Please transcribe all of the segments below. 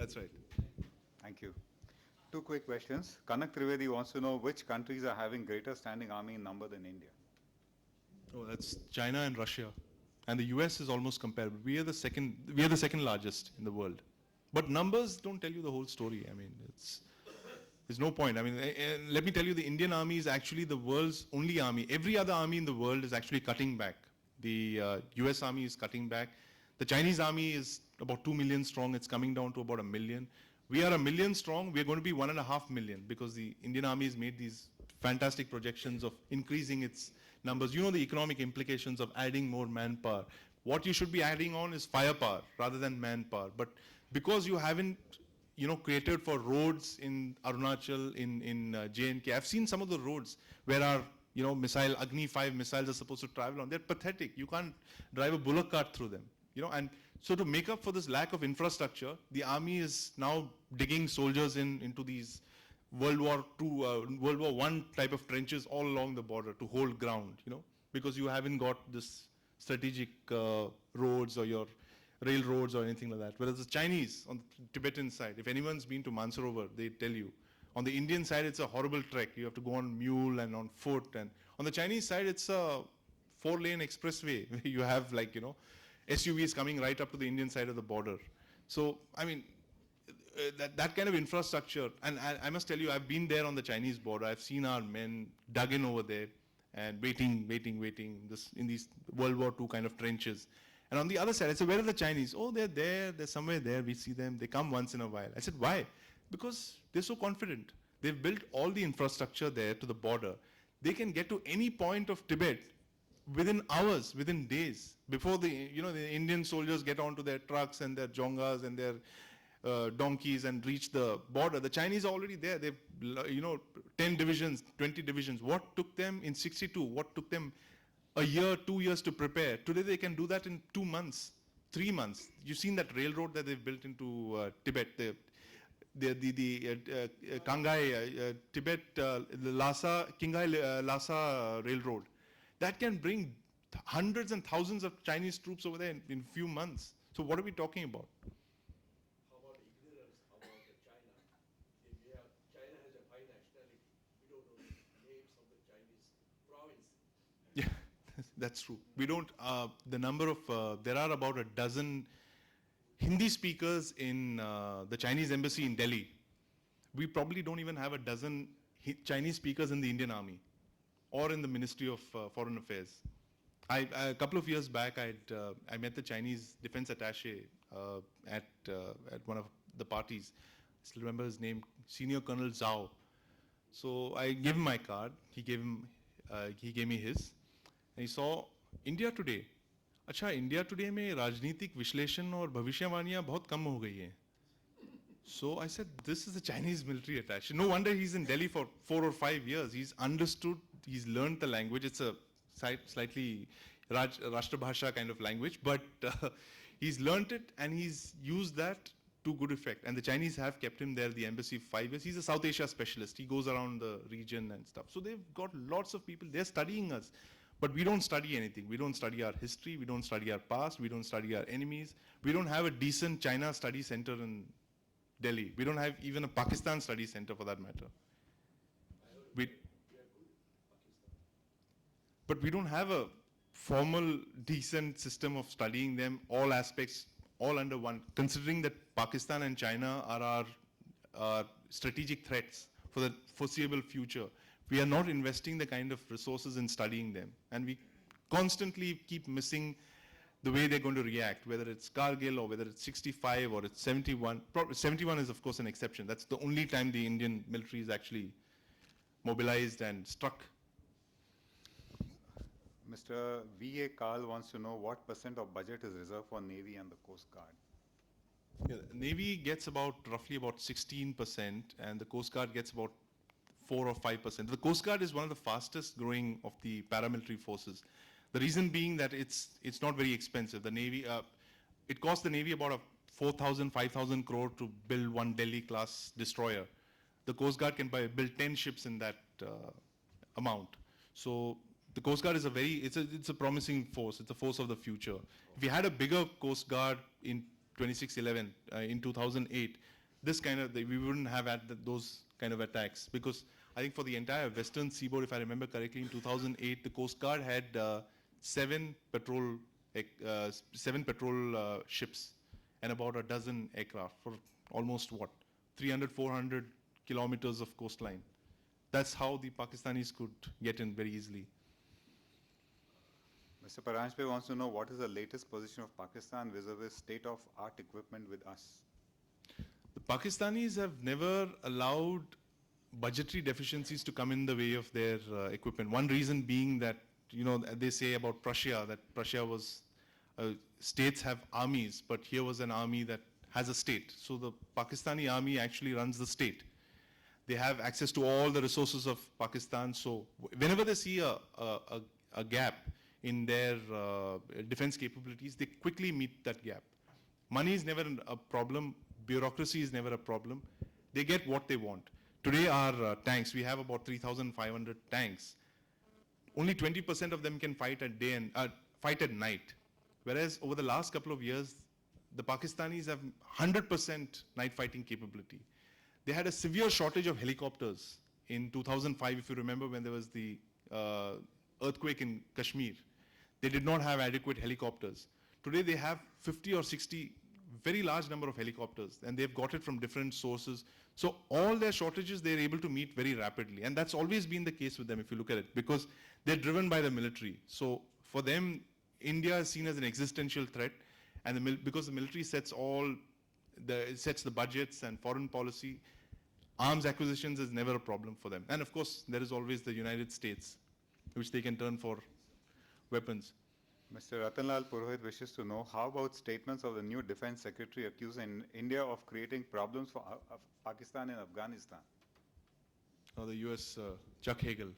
That's right. Thank you. Two quick questions. Kanak Trivedi wants to know which countries are having greater standing army in number than India. Oh, that's China and Russia, and the U.S. is almost comparable. We are the second. We are the second largest in the world, but numbers don't tell you the whole story. I mean, there's no point. I mean, let me tell you, the Indian army is actually the world's only army. Every other army in the world is actually cutting back. The U.S. army is cutting back. The Chinese army is about 2 million strong. It's coming down to about 1 million. We are 1 million strong. We're going to be 1.5 million because the Indian army has made these fantastic projections of increasing its numbers. You know the economic implications of adding more manpower. What you should be adding on is firepower rather than manpower. But because you haven't, created for roads in Arunachal, in J&K, I've seen some of the roads where our, Agni 5 missiles are supposed to travel on. They're pathetic. You can't drive a bullock cart through them. And so to make up for this lack of infrastructure, the army is now digging soldiers into these World War II, World War I type of trenches all along the border to hold ground, because you haven't got this strategic roads or your railroads or anything like that. Whereas the Chinese on the Tibetan side, if anyone's been to Mansarovar, they tell you. On the Indian side, it's a horrible trek. You have to go on mule and on foot. And on the Chinese side, it's a 4-lane expressway. You have SUVs coming right up to the Indian side of the border. So, I mean, that kind of infrastructure, and I must tell you, I've been there on the Chinese border. I've seen our men dug in over there and waiting in these World War II kind of trenches. And on the other side, I said, where are the Chinese? Oh, they're there, they're somewhere there, we see them, they come once in a while. I said, why? Because they're so confident. They've built all the infrastructure there to the border. They can get to any point of Tibet within hours, within days, before the Indian soldiers get onto their trucks and their jongas and their donkeys and reach the border. The Chinese are already there. They've, 10 divisions, 20 divisions. What took them in 62? What took them a year, 2 years to prepare? Today they can do that in 2 months, 3 months. You've seen that railroad that they've built into Tibet. The Kangai, Tibet, the Lhasa, Kingai Lhasa railroad. That can bring hundreds and thousands of Chinese troops over there in few months. So what are we talking about? How about ignorance about China? China has a high nationality. We don't know the names of the Chinese province. Yeah, that's true. We don't, the number of, there are about a dozen Hindi speakers in the Chinese embassy in Delhi. We probably don't even have a dozen Chinese speakers in the Indian Army or in the Ministry of Foreign Affairs. A couple of years back, I met the Chinese defense attaché at one of the parties. I still remember his name, Senior Colonel Zhao. So I gave him my card. He gave me his. And he saw India Today. अच्छा, India today में राजनीतिक विश्लेषण और भविष्यवाणियां बहुत कम हो गई हैं. So I said, this is a Chinese military attaché. No wonder he's in Delhi for 4 or 5 years. He's understood, he's learned the language. It's a slightly Rashtrabhasha kind of language, but he's learned it and he's used that to good effect. And the Chinese have kept him there, the embassy, 5 years. He's a South Asia specialist. He goes around the region and stuff. So they've got lots of people. They're studying us. But we don't study anything. We don't study our history. We don't study our past. We don't study our enemies. We don't have a decent China study center in Delhi. We don't have even a Pakistan study center for that matter. But we don't have a formal, decent system of studying them, all aspects, all under one, considering that Pakistan and China are our strategic threats for the foreseeable future. We are not investing the kind of resources in studying them. And we constantly keep missing the way they're going to react, whether it's Kargil or whether it's 65 or it's 71. 71 is, of course, an exception. That's the only time the Indian military is actually mobilized and struck. Mr. V.A. Karl wants to know what % of budget is reserved for Navy and the Coast Guard. Yeah, Navy gets roughly about 16%, and the Coast Guard gets about 4 or 5%. The Coast Guard is one of the fastest growing of the paramilitary forces. The reason being that it's not very expensive. The Navy, it costs the Navy about 4,000, 5,000 crore to build one Delhi class destroyer. The Coast Guard can build 10 ships in that amount. So the Coast Guard is it's a promising force. It's a force of the future. If we had a bigger Coast Guard in 26/11 in 2008, we wouldn't have had those kind of attacks, because I think for the entire western seaboard, if I remember correctly, in 2008, the Coast Guard had seven patrol ships and about a dozen aircraft for almost 300, 400 kilometers of coastline. That's how the Pakistanis could get in very easily. Mr. Paranjpe wants to know what is the latest position of Pakistan vis-a-vis state-of-art equipment with us? The Pakistanis have never allowed budgetary deficiencies to come in the way of their equipment. One reason being that, they say about Prussia, that Prussia was, states have armies, but here was an army that has a state. So the Pakistani army actually runs the state. They have access to all the resources of Pakistan. So whenever they see a gap in their defense capabilities, they quickly meet that gap. Money is never a problem. Bureaucracy is never a problem. They get what they want. Today our tanks, we have about 3,500 tanks. Only 20% of them can fight at day and fight at night. Whereas over the last couple of years, the Pakistanis have 100% night fighting capability. They had a severe shortage of helicopters in 2005, if you remember, when there was the earthquake in Kashmir. They did not have adequate helicopters. Today they have 50 or 60, very large number of helicopters, and they've got it from different sources. So all their shortages, they're able to meet very rapidly. And that's always been the case with them, if you look at it, because they're driven by the military. So for them, India is seen as an existential threat, and because the military sets the budgets and foreign policy, arms acquisitions is never a problem for them. And of course, there is always the United States, which they can turn for weapons. Mr. Ratanlal Purohit wishes to know, how about statements of the new Defense Secretary accusing India of creating problems for Pakistan and Afghanistan? Now the US, Chuck Hagel.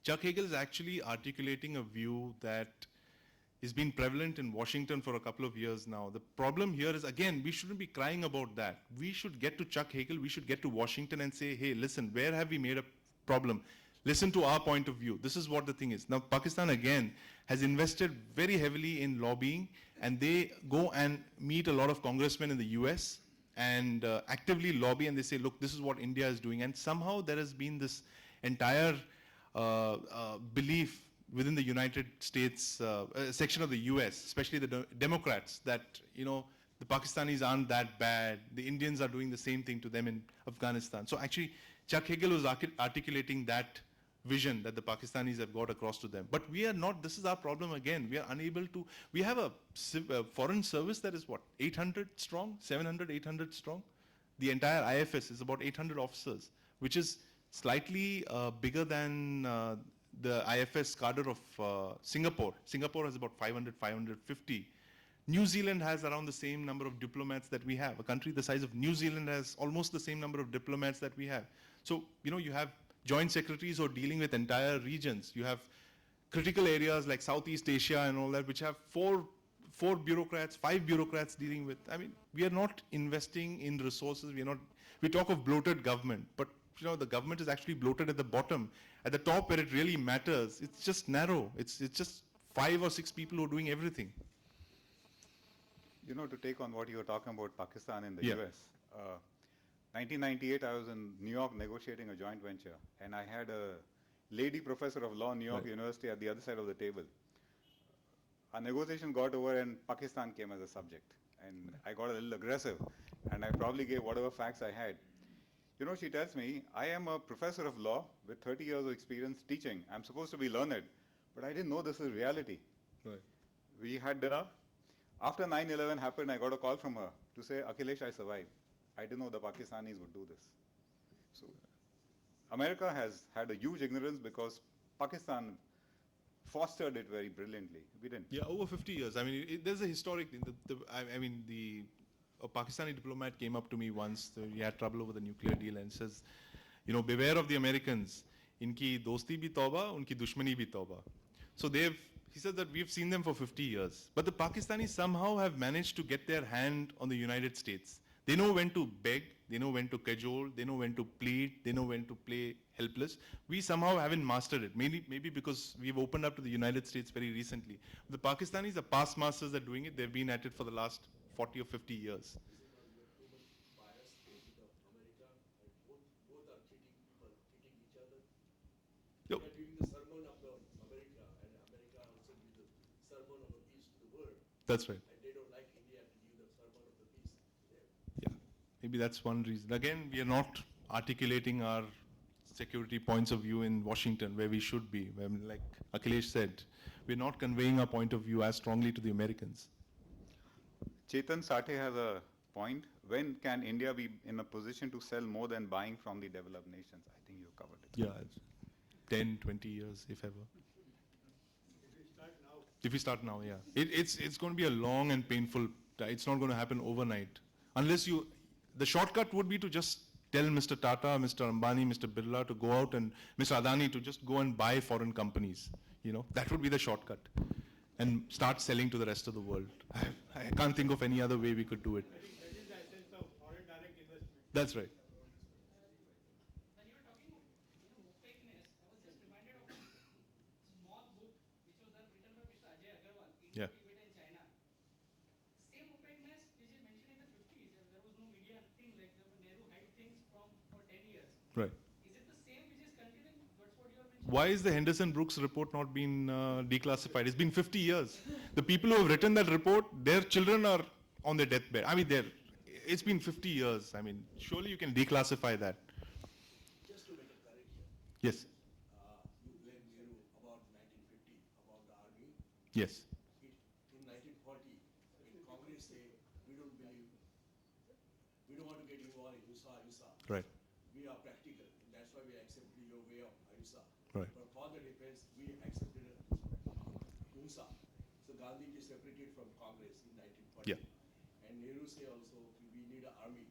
Chuck Hagel is actually articulating a view that has been prevalent in Washington for a couple of years now. The problem here is, again, we shouldn't be crying about that. We should get to Chuck Hagel, we should get to Washington and say, hey, listen, where have we made a problem? Listen to our point of view. This is what the thing is. Now, Pakistan, again, has invested very heavily in lobbying, and they go and meet a lot of congressmen in the US and actively lobby, and they say, look, this is what India is doing. And somehow there has been this entire belief within the United States section of the US, especially the Democrats, that, the Pakistanis aren't that bad. The Indians are doing the same thing to them in Afghanistan. So actually, Chuck Hagel was articulating that vision that the Pakistanis have got across to them. But we are not, this is our problem again. We are unable to, we have a foreign service that is 800 strong, 700, 800 strong. The entire IFS is about 800 officers, which is slightly bigger than the IFS cadre of Singapore. Singapore has about 500, 550. New Zealand has around the same number of diplomats that we have. A country the size of New Zealand has almost the same number of diplomats that we have. So, you have joint secretaries who are dealing with entire regions. You have critical areas like Southeast Asia and all that, which have four bureaucrats, 5 bureaucrats dealing with. I mean, we are not investing in resources. We talk of bloated government, but the government is actually bloated at the bottom. At the top where it really matters, it's just narrow. It's just 5 or 6 people who are doing everything. To take on what you were talking about Pakistan and the Yeah. US. 1998, I was in New York negotiating a joint venture, and I had a lady professor of law, New York Right. University, at the other side of the table. Our negotiation got over, and Pakistan came as a subject, and I got a little aggressive, and I probably gave whatever facts I had. She tells me, I am a professor of law with 30 years of experience teaching. I'm supposed to be learned, but I didn't know this is reality. Right. We had dinner. After 9/11 happened, I got a call from her to say, Akhilesh, I survived. I didn't know the Pakistanis would do this. So America has had a huge ignorance because Pakistan fostered it very brilliantly. We didn't. Yeah, over 50 years. I mean, there's a historic thing. A Pakistani diplomat came up to me once. He had trouble over the nuclear deal and says, beware of the Americans. Inki dosti bhi tauba, unki dushmani bhi tauba. So he said that we've seen them for 50 years. But the Pakistanis somehow have managed to get their hand on the United States. They know when to beg, they know when to cajole, they know when to plead, they know when to play helpless. We somehow haven't mastered it, maybe because we've opened up to the United States very recently. The Pakistanis are past masters at doing it. They've been at it for the last 40 or 50 years. bias with America, and both are cheating people, cheating each other. Yep. They are doing the sermon of the America, and America also give the sermon of the peace to the world, That's right. and they don't like India to give the sermon of the peace to them. Yeah, maybe that's one reason. Again, we are not articulating our security points of view in Washington where we should be. Like Akhilesh said, we're not conveying our point of view as strongly to the Americans. Chetan Sathe has a point. When can India be in a position to sell more than buying from the developed nations? I think you covered it. Yeah, it's 10, 20 years, if ever. If we start now, yeah. It's going to be a long and painful, it's not going to happen overnight. Unless you, the shortcut would be to just tell Mr. Tata, Mr. Ambani, Mr. Birla to go out and Mr. Adani to just go and buy foreign companies. You know, that would be the shortcut. And start selling to the rest of the world. I can't think of any other way we could do it. I think that is the essence of foreign direct investment. That's right. When you were talking of opaqueness, I was just reminded of a small book which was written by Mr. Ajay Agarwal, India, Yeah. Tibet and China. Same opaqueness which is mentioned in the 50s, and there was no media thing, like the Nehru hid things for 10 years. Right. Is it the same which is continuing? That's what you are mentioning? Why is the Henderson Brooks report not been declassified? It's been 50 years. The people who have written that report, their children are on their deathbed. I mean, it's been 50 years. I mean, surely you can declassify that. Just to make a correction, Yes. you blame Nehru about 1950, about the army. Yes. In 1940, in Congress say, we don't believe, we don't want to get involved in Ahimsa. Right. We are practical, and that's why we accepted your way of Ahimsa. Right. But for the defense, we accepted Himsa. So Gandhi is separated from Congress in 1940. Yeah. And Nehru say also, we need an army.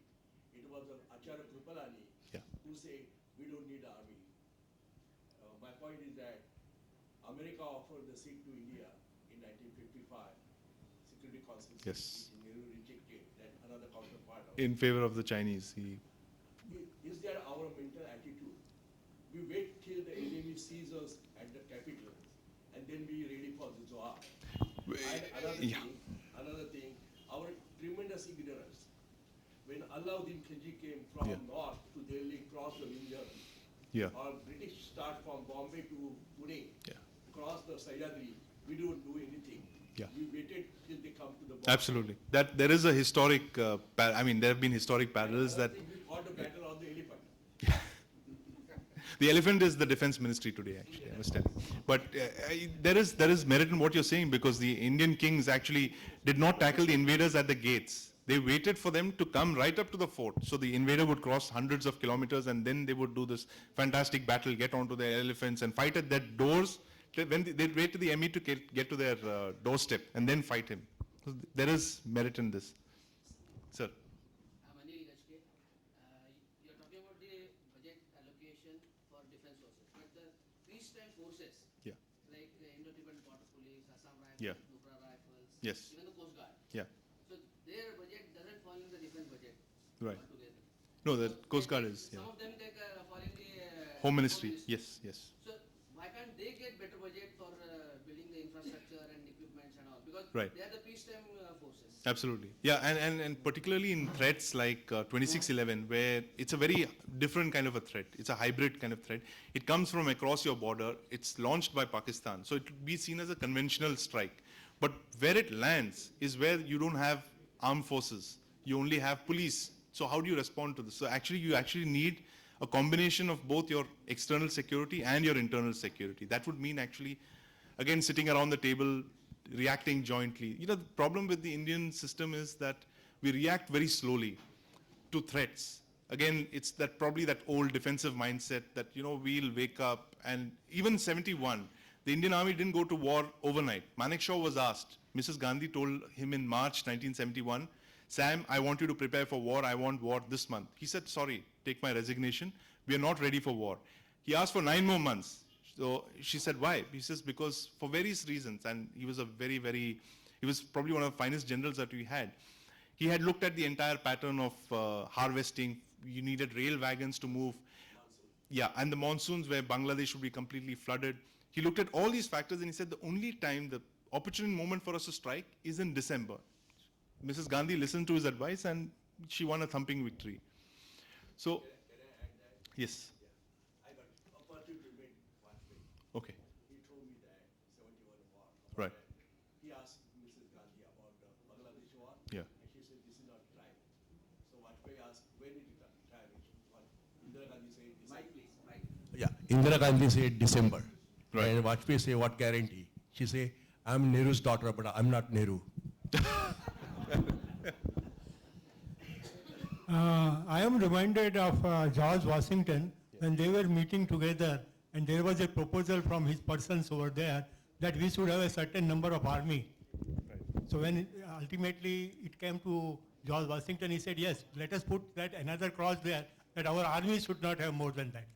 It was Acharya Kripalani Yeah. who say, we don't need an army. My point is that America offered the seat to India in 1955, Security Council seat, Yes. which Nehru rejected, that another counterpart of In favor of the Chinese. Is there our mental attitude? We wait till the enemy sees us at the capital, and then we ready for the Zohar. And Yeah. another thing, our tremendous ignorance. When Alauddin Khilji came from Yeah. north to Delhi, crossed the Vindhya, Yeah. or British start from Bombay to Pune, Yeah. cross the Sahyadri, we don't do anything. Yeah. We waited till they come to the border. Absolutely. That there is a historic. I mean, there have been historic parallels Another that thing, we fought the battle on the elephant. the elephant is the defense ministry today. Actually, I must tell you. But there is merit in what you're saying because the Indian kings actually did not tackle the invaders at the gates. They waited for them to come right up to the fort. So the invader would cross hundreds of kilometers and then they would do this fantastic battle, get onto their elephants and fight at their doors. When they'd wait to the enemy to get to their doorstep and then fight him. So there is merit in this. Sir. Anil Gajke, you're talking about the budget allocation for defense forces, but the peacetime forces, Yeah. like the Indo-Tibetan Border Police, Assam Rifles, Yeah. Nupra Rifles, Yes. even the Coast Guard. Yeah. So their budget doesn't fall in the defense budget Right. altogether. No, the So Coast they Guard take- is. Yeah. Some of them take fall in the Home Ministry. Yes. Yes. So why can't they get better budget for building the infrastructure and equipments and all? Because Right. they are the peacetime forces. Absolutely. Yeah, and particularly in threats like 2611, where it's a very different kind of a threat. It's a hybrid kind of threat. It comes from across your border. It's launched by Pakistan. So it will be seen as a conventional strike. But where it lands is where you don't have armed forces. You only have police. So how do you respond to this? So actually, you actually need a combination of both your external security and your internal security. That would mean actually, again, sitting around the table, reacting jointly. You know, the problem with the Indian system is that we react very slowly to threats. Again, it's that probably that old defensive mindset that, you know, we'll wake up and even 71, the Indian Army didn't go to war overnight. Manekshaw was asked, Mrs. Gandhi told him in March 1971, Sam, I want you to prepare for war. I want war this month. He said, sorry, take my resignation. We are not ready for war. He asked for 9 more months. So she said, why? He says, because for various reasons. And he was he was probably one of the finest generals that we had. He had looked at the entire pattern of harvesting. You needed rail wagons to move. Yeah, and the monsoons where Bangladesh would be completely flooded. He looked at all these factors and he said the only time, the opportune moment for us to strike is in December. Mrs. Gandhi listened to his advice and she won a thumping victory. So, Can I add that? yes, I got opportunity to meet Vajpayee. okay, He told me that 71 war. right, He asked Mrs. Gandhi about the Bangladesh war. yeah. And she said, this is not time. So Vajpayee asked, when is it time? Indira Gandhi said, Mike, please, Mike. Yeah, Indira Gandhi said December. Right. And Vajpayee say, what guarantee? She say, I'm Nehru's daughter, but I'm not Nehru. I am reminded of George Washington when they were meeting together and there was a proposal from his persons over there that we should have a certain number of army. So when ultimately it came to George Washington, he said, yes, let us put that another clause there that our army should not have more than that.